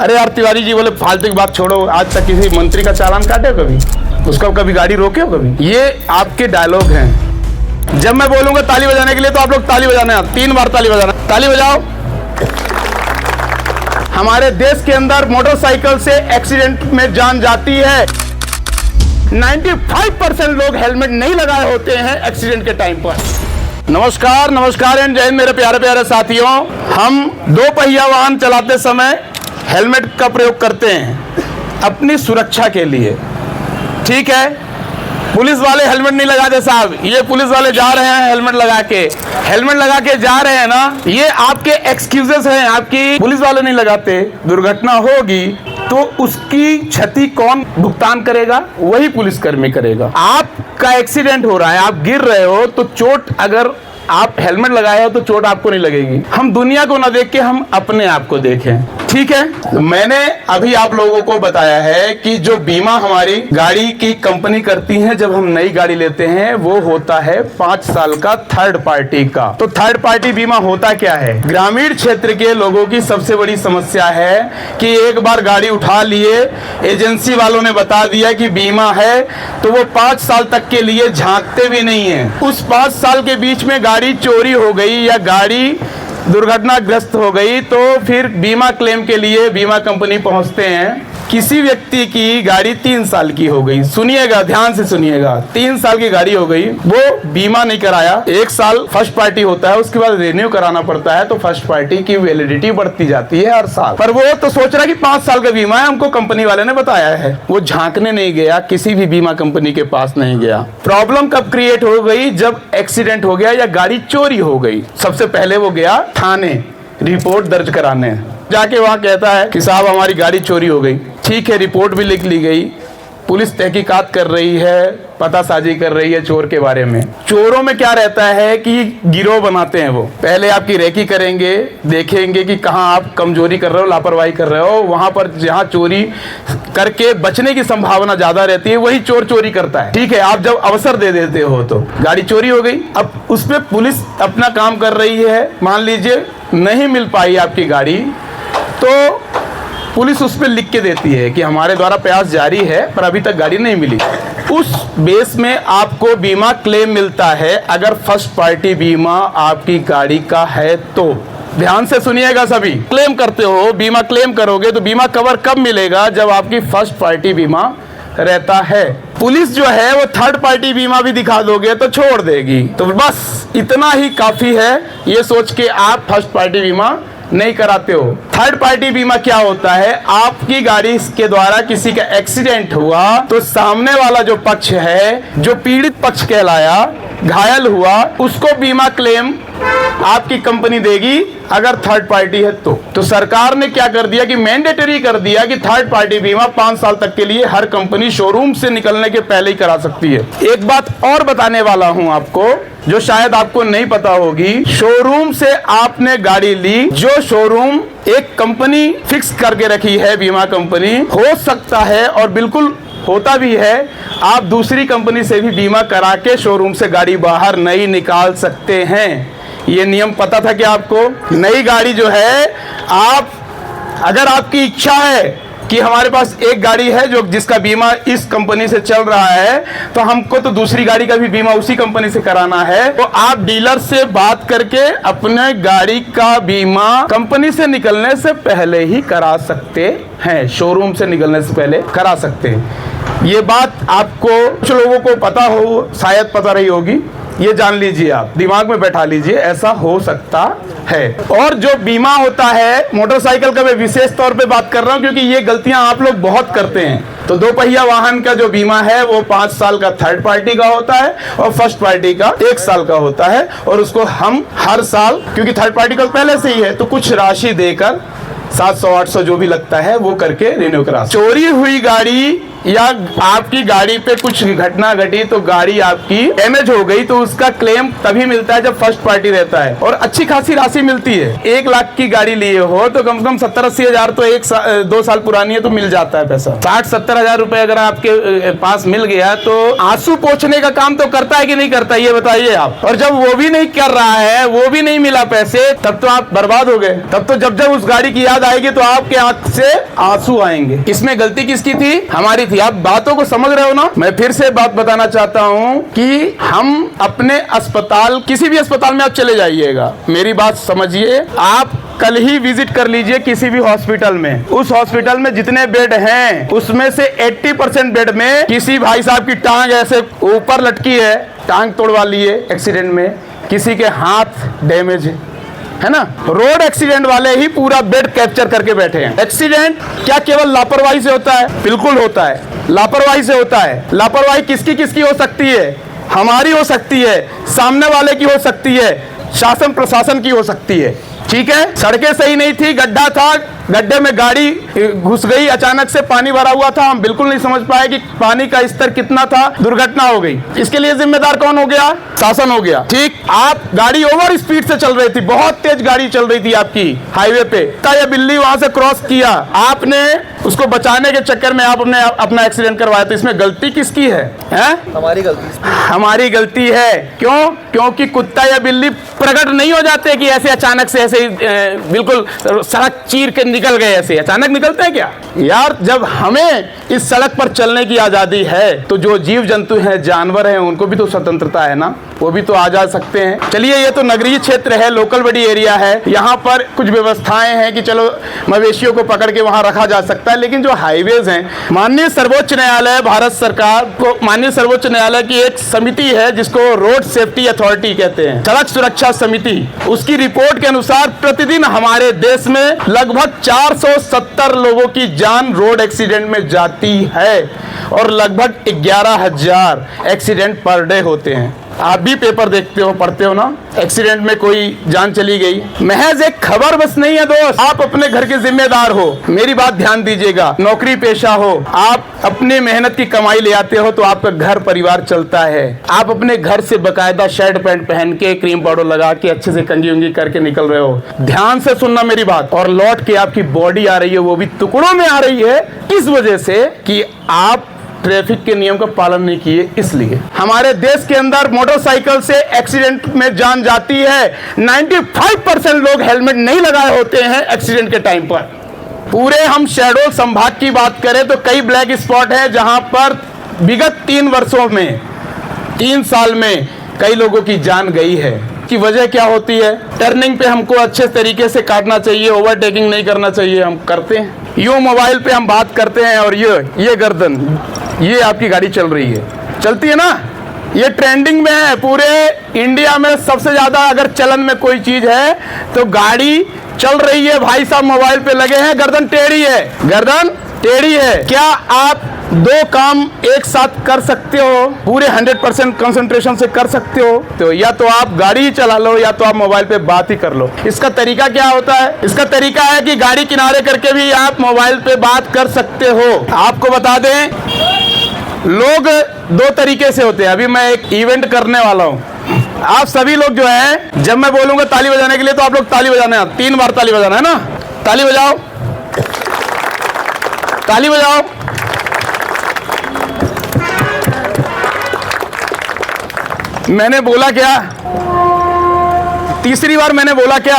अरे यार तिवारी जी बोले फालतू की बात छोड़ो, आज तक किसी मंत्री का चालान काटे हो कभी? उसका कभी गाड़ी रोके हो कभी? ये आपके डायलॉग हैं। जब मैं बोलूंगा ताली बजाने के लिए तो आप लोग ताली बजाना, 3 बार ताली बजाना। ताली बजाओ। हमारे देश के अंदर मोटरसाइकिल से एक्सीडेंट में जान जाती है। 95% लोग हेलमेट नहीं लगाए होते हैं एक्सीडेंट के टाइम पर। नमस्कार नमस्कार एंड जय हिंद मेरे प्यारे प्यारे साथियों। हम 2 पहिया वाहन चलाते समय हेलमेट का प्रयोग करते हैं अपनी सुरक्षा के लिए, ठीक है। पुलिस वाले हेलमेट नहीं लगाते साहब, ये पुलिस वाले जा रहे हैं हेलमेट लगा के जा रहे हैं ना, ये आपके एक्सक्यूजेस हैं। आपकी पुलिस वाले नहीं लगाते, दुर्घटना होगी तो उसकी क्षति कौन भुगतान करेगा? वही पुलिसकर्मी करेगा। आपका एक्सीडेंट हो रहा है, आप गिर रहे हो तो चोट, अगर आप हेलमेट लगाए हो तो चोट आपको नहीं लगेगी। हम दुनिया को ना देख के हम अपने आप को देखें, ठीक है। मैंने अभी आप लोगों को बताया है कि जो बीमा हमारी गाड़ी की कंपनी करती है जब हम नई गाड़ी लेते हैं, वो होता है 5 साल का थर्ड पार्टी का। तो थर्ड पार्टी बीमा होता क्या है? ग्रामीण क्षेत्र के लोगों की सबसे बड़ी समस्या है कि एक बार गाड़ी उठा लिए, एजेंसी वालों ने बता दिया कि बीमा है, तो वो 5 साल तक के लिए झांकते भी नहीं है। उस 5 साल के बीच में गाड़ी चोरी हो गई या गाड़ी दुर्घटनाग्रस्त हो गई तो फिर बीमा क्लेम के लिए बीमा कंपनी पहुंचते हैं। किसी व्यक्ति की गाड़ी 3 साल की हो गई, सुनिएगा ध्यान से सुनिएगा, 3 साल की गाड़ी हो गई, वो बीमा नहीं कराया, 1 साल फर्स्ट पार्टी होता है, उसके बाद रिन्यू कराना पड़ता है, तो फर्स्ट पार्टी की वैलिडिटी बढ़ती जाती है हर साल। पर वो तो सोच रहा है कि 5 साल का बीमा है, हमको कंपनी वाले ने बताया है। वो झांकने नहीं गया, किसी भी बीमा कंपनी के पास नहीं गया। प्रॉब्लम कब क्रिएट हो गई? जब एक्सीडेंट हो गया या गाड़ी चोरी हो गई। सबसे पहले वो गया थाने रिपोर्ट दर्ज कराने, जाके वहां कहता है कि साहब हमारी गाड़ी चोरी हो गई। ठीक है, रिपोर्ट भी लिख ली गई, पुलिस तहकीकात कर रही है, पतासाजी कर रही है चोर के बारे में। चोरों में क्या रहता है कि गिरोह बनाते हैं। वो पहले आपकी रेकी करेंगे, देखेंगे कि कहां आप कमजोरी कर रहे हो, लापरवाही कर रहे हो, वहां पर जहां चोरी करके बचने की संभावना ज्यादा रहती है वही चोर चोरी करता है, ठीक है। आप जब अवसर दे देते हो तो गाड़ी चोरी हो गई, अब उसमें पुलिस अपना काम कर रही है, मान लीजिए नहीं मिल पाई आपकी गाड़ी, तो पुलिस उस पर लिख के देती है कि हमारे द्वारा प्रयास जारी है पर अभी तक गाड़ी नहीं मिली। उस बेस में आपको बीमा क्लेम मिलता है अगर फर्स्ट पार्टी बीमा आपकी गाड़ी का है तो। ध्यान से सुनिएगा सभी, क्लेम करते हो, बीमा क्लेम करोगे तो बीमा कवर कब मिलेगा? जब आपकी फर्स्ट पार्टी बीमा रहता है। पुलिस जो है वो थर्ड पार्टी बीमा भी दिखा दोगे तो छोड़ देगी। तो बस इतना ही काफी है, ये सोच के आप फर्स्ट पार्टी बीमा नहीं कराते हो। थर्ड पार्टी बीमा क्या होता है? आपकी गाड़ी के द्वारा किसी का एक्सीडेंट हुआ तो सामने वाला जो पक्ष है, जो पीड़ित पक्ष कहलाया, घायल हुआ, उसको बीमा क्लेम आपकी कंपनी देगी अगर थर्ड पार्टी है तो सरकार ने क्या कर दिया कि मैंडेटरी कर दिया कि थर्ड पार्टी बीमा 5 साल तक के लिए हर कंपनी शोरूम से निकलने के पहले ही करा सकती है। एक बात और बताने वाला हूं आपको जो शायद आपको नहीं पता होगी। शोरूम से आपने गाड़ी ली, जो शोरूम एक कंपनी फिक्स करके रखी है, बीमा कंपनी, हो सकता है और बिल्कुल होता भी है, आप दूसरी कंपनी से भी बीमा करा के शोरूम से गाड़ी बाहर नहीं निकाल सकते हैं। ये नियम पता था कि आपको? नई गाड़ी जो है, आप अगर आपकी इच्छा है कि हमारे पास एक गाड़ी है जो जिसका बीमा इस कंपनी से चल रहा है, तो हमको तो दूसरी गाड़ी का भी बीमा उसी कंपनी से कराना है, तो आप डीलर से बात करके अपने गाड़ी का बीमा कंपनी से निकलने से पहले ही करा सकते हैं, शोरूम से निकलने से पहले करा सकते हैं। ये बात आपको कुछ लोगों को पता हो, शायद पता रही होगी, ये जान लीजिए, आप दिमाग में बैठा लीजिए, ऐसा हो सकता है। और जो बीमा होता है मोटरसाइकिल का, मैं विशेष तौर पे बात कर रहा हूं क्योंकि ये गलतियां आप लोग बहुत करते हैं। तो 2 पहिया वाहन का जो बीमा है वो 5 साल का थर्ड पार्टी का होता है और फर्स्ट पार्टी का 1 साल का होता है, और उसको हम हर साल, क्योंकि थर्ड पार्टी का पहले से ही है, तो कुछ राशि देकर 700-800 जो भी लगता है वो करके रिन्यू करा। चोरी हुई गाड़ी या आपकी गाड़ी पे कुछ घटना घटी तो गाड़ी आपकी डैमेज हो गई तो उसका क्लेम तभी मिलता है जब फर्स्ट पार्टी रहता है, और अच्छी खासी राशि मिलती है। 1 लाख की गाड़ी लिए हो तो कम से कम 70-80 हजार तो 2 साल पुरानी है तो मिल जाता है पैसा। 60-70 हजार रुपए अगर आपके पास मिल गया तो आंसू पोंछने का काम तो करता है कि नहीं करता, ये बताइए आप। और जब वो भी नहीं कर रहा है, वो भी नहीं मिला पैसे, तब तो आप बर्बाद हो गए। तब तो जब उस गाड़ी की याद आएगी तो आपके आंख से आंसू आएंगे। इसमें गलती किसकी थी? हमारी थी। आप बातों को समझ रहे हो ना? मैं फिर से बात बताना चाहता हूं कि हम अपने अस्पताल, किसी भी अस्पताल में आप चले जाइएगा, मेरी बात समझिए, आप कल ही विजिट कर लीजिए किसी भी हॉस्पिटल में। उस हॉस्पिटल में जितने बेड हैं उसमें से 80% बेड में किसी भाई साहब की टांग ऐसे ऊपर लटकी है, टांग तोड़वा लिए एक्सीडेंट में, किसी के हाथ डैमेज है ना। रोड एक्सीडेंट वाले ही पूरा बेड कैप्चर करके बैठे हैं। एक्सीडेंट क्या केवल लापरवाही से होता है? बिल्कुल होता है, लापरवाही से होता है। लापरवाही किसकी किसकी हो सकती है? हमारी हो सकती है, सामने वाले की हो सकती है, शासन प्रशासन की हो सकती है। ठीक है, सड़कें सही नहीं थी, गड्ढा था, गड्ढे में गाड़ी घुस गई, अचानक से पानी भरा हुआ था, हम बिल्कुल नहीं समझ पाए कि पानी का स्तर कितना था, दुर्घटना हो गई। इसके लिए जिम्मेदार कौन हो गया? शासन हो गया। ठीक, आप गाड़ी ओवर स्पीड से चल रही थी, बहुत तेज गाड़ी चल रही थी आपकी हाईवे पे, ये बिल्ली वहां से क्रॉस किया, आपने उसको बचाने के चक्कर में आपने अपना एक्सीडेंट करवाया। तो इसमें गलती किसकी है? हमारी गलती। हमारी गलती है। क्यों? क्योंकि कुत्ता या बिल्ली प्रकट नहीं हो जाते कि ऐसे अचानक से, ऐसे बिल्कुल सड़क चीर के निकल गए, ऐसे अचानक निकलते हैं क्या यार? जब हमें इस सड़क पर चलने की आजादी है तो जो जीव जंतु हैं, जानवर हैं, उनको भी तो स्वतंत्रता है ना, वो भी तो आ जा सकते हैं। चलिए, ये तो नगरीय क्षेत्र है, लोकल बड़ी एरिया है, यहाँ पर कुछ व्यवस्थाएं हैं कि चलो मवेशियों को पकड़ के वहां रखा जा सकता है। लेकिन जो हाईवेज हैं, माननीय सर्वोच्च न्यायालय, भारत सरकार को, माननीय सर्वोच्च न्यायालय की एक समिति है जिसको रोड सेफ्टी अथॉरिटी कहते हैं, सड़क सुरक्षा समिति, उसकी रिपोर्ट के अनुसार प्रतिदिन हमारे देश में लगभग 470 लोगों की जान रोड एक्सीडेंट में जाती है और लगभग 11,000 एक्सीडेंट पर डे होते हैं। आप भी पेपर देखते हो, पढ़ते हो ना, एक्सीडेंट में कोई जान चली गई। महज एक खबर बस नहीं है दोस्त, आप अपने घर के जिम्मेदार हो। मेरी बात ध्यान दीजिएगा, नौकरी पेशा हो, आप अपनी मेहनत की कमाई ले आते हो तो आपका घर परिवार चलता है। आप अपने घर से बकायदा शर्ट पैंट पहन के, क्रीम पाउडर लगा के, अच्छे से कंघी उंगी करके निकल रहे हो। ध्यान से सुनना मेरी बात। और लौट के आपकी बॉडी आ रही है, वो भी टुकड़ों में आ रही है, इस वजह से कि आप ट्रैफिक के नियम का पालन नहीं किए। इसलिए हमारे देश के अंदर मोटरसाइकिल से एक्सीडेंट में जान जाती है। 95% लोग हेलमेट नहीं लगाए होते हैं एक्सीडेंट के टाइम पर। पूरे हम शहडोल संभाग की बात करें तो कई ब्लैक स्पॉट है जहां पर विगत 3 वर्षों में, 3 साल में कई लोगों की जान गई है। की वजह क्या होती है? टर्निंग पे हमको अच्छे तरीके से काटना चाहिए, ओवरटेकिंग नहीं करना चाहिए, हम करते हैं। यूं मोबाइल पे हम बात करते हैं और ये गर्दन, ये आपकी गाड़ी चल रही है, चलती है ना, ये ट्रेंडिंग में है। पूरे इंडिया में सबसे ज्यादा अगर चलन में कोई चीज है तो गाड़ी चल रही है, भाई साहब मोबाइल पे लगे हैं, गर्दन टेढ़ी है, गर्दन टेढ़ी है। क्या आप 2 काम एक साथ कर सकते हो? पूरे 100% कंसंट्रेशन से कर सकते हो? तो या तो आप गाड़ी ही चला लो या तो आप मोबाइल पे बात ही कर लो। इसका तरीका क्या होता है? इसका तरीका है कि गाड़ी किनारे करके भी आप मोबाइल पे बात कर सकते हो। आपको बता दें, लोग 2 तरीके से होते हैं। अभी मैं एक इवेंट करने वाला हूं, आप सभी लोग जो है, जब मैं बोलूंगा ताली बजाने के लिए तो आप लोग ताली बजाना है, 3 बार ताली बजाना है ना। ताली बजाओ, ताली बजाओ। मैंने बोला क्या? तीसरी बार मैंने बोला क्या?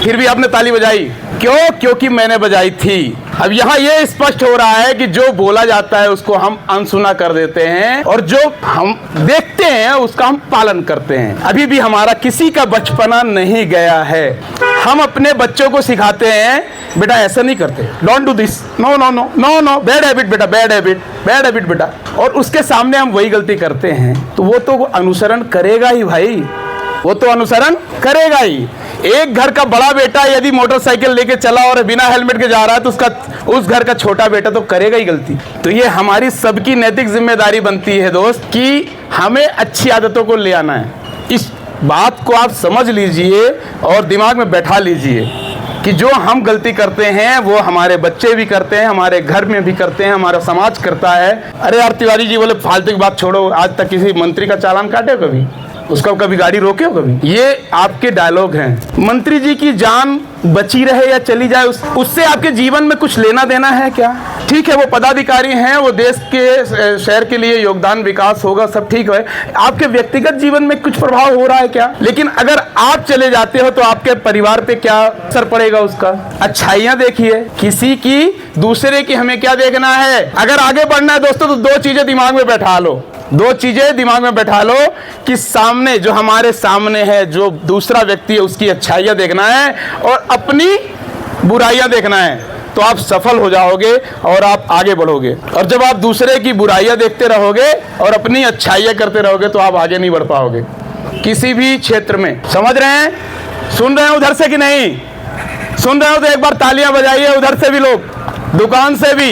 फिर भी आपने ताली बजाई। क्यों? क्योंकि मैंने बजाई थी। अब यहाँ ये स्पष्ट हो रहा है कि जो बोला जाता है उसको हम अनसुना कर देते हैं और जो हम देखते हैं उसका हम पालन करते हैं। अभी भी हमारा किसी का बचपना नहीं गया है। हम अपने बच्चों को सिखाते हैं, बेटा ऐसा नहीं करते, don't do this, no no no no no, bad habit बेटा, बैड हैबिट, बैड हैबिट बेटा। और उसके सामने हम वही गलती करते हैं तो वो तो अनुसरण करेगा ही भाई, वो तो अनुसरण करेगा ही। एक घर का बड़ा बेटा यदि मोटरसाइकिल लेके चला और बिना हेलमेट के जा रहा है तो उस घर का छोटा बेटा तो करेगा ही गलती। तो ये हमारी सबकी नैतिक जिम्मेदारी बनती है दोस्त कि हमें अच्छी आदतों को ले आना है। इस बात को आप समझ लीजिए और दिमाग में बैठा लीजिए कि जो हम गलती करते हैं वो हमारे बच्चे भी करते हैं, हमारे घर में भी करते हैं, हमारा समाज करता है। अरे यार तिवारी जी बोले फालतू की बात छोड़ो, आज तक किसी मंत्री का चालान काटे हो कभी? उसका कभी गाड़ी रोके हो कभी? ये आपके डायलॉग हैं। मंत्री जी की जान बची रहे या चली जाए उससे आपके जीवन में कुछ लेना देना है क्या? ठीक है, वो पदाधिकारी हैं, वो देश के शहर के लिए योगदान, विकास होगा, सब ठीक है। आपके व्यक्तिगत जीवन में कुछ प्रभाव हो रहा है क्या? लेकिन अगर आप चले जाते हो तो आपके परिवार पे क्या असर पड़ेगा उसका? अच्छाइयां देखिए किसी की, दूसरे की हमें क्या देखना है? अगर आगे बढ़ना है दोस्तों तो दो चीजें दिमाग में बैठा लो, दो चीजें दिमाग में बैठा लो कि सामने जो हमारे सामने है, जो दूसरा व्यक्ति है, उसकी अच्छाइयां देखना है और अपनी बुराइयां देखना है, तो आप सफल हो जाओगे और आप आगे बढ़ोगे। और जब आप दूसरे की बुराइयां देखते रहोगे और अपनी अच्छाइयां करते रहोगे तो आप आगे नहीं बढ़ पाओगे किसी भी क्षेत्र में। समझ रहे हैं? सुन रहे हैं उधर से कि नहीं? सुन रहे हो तो एक बार तालियां बजाइए, उधर से भी लोग, दुकान से भी।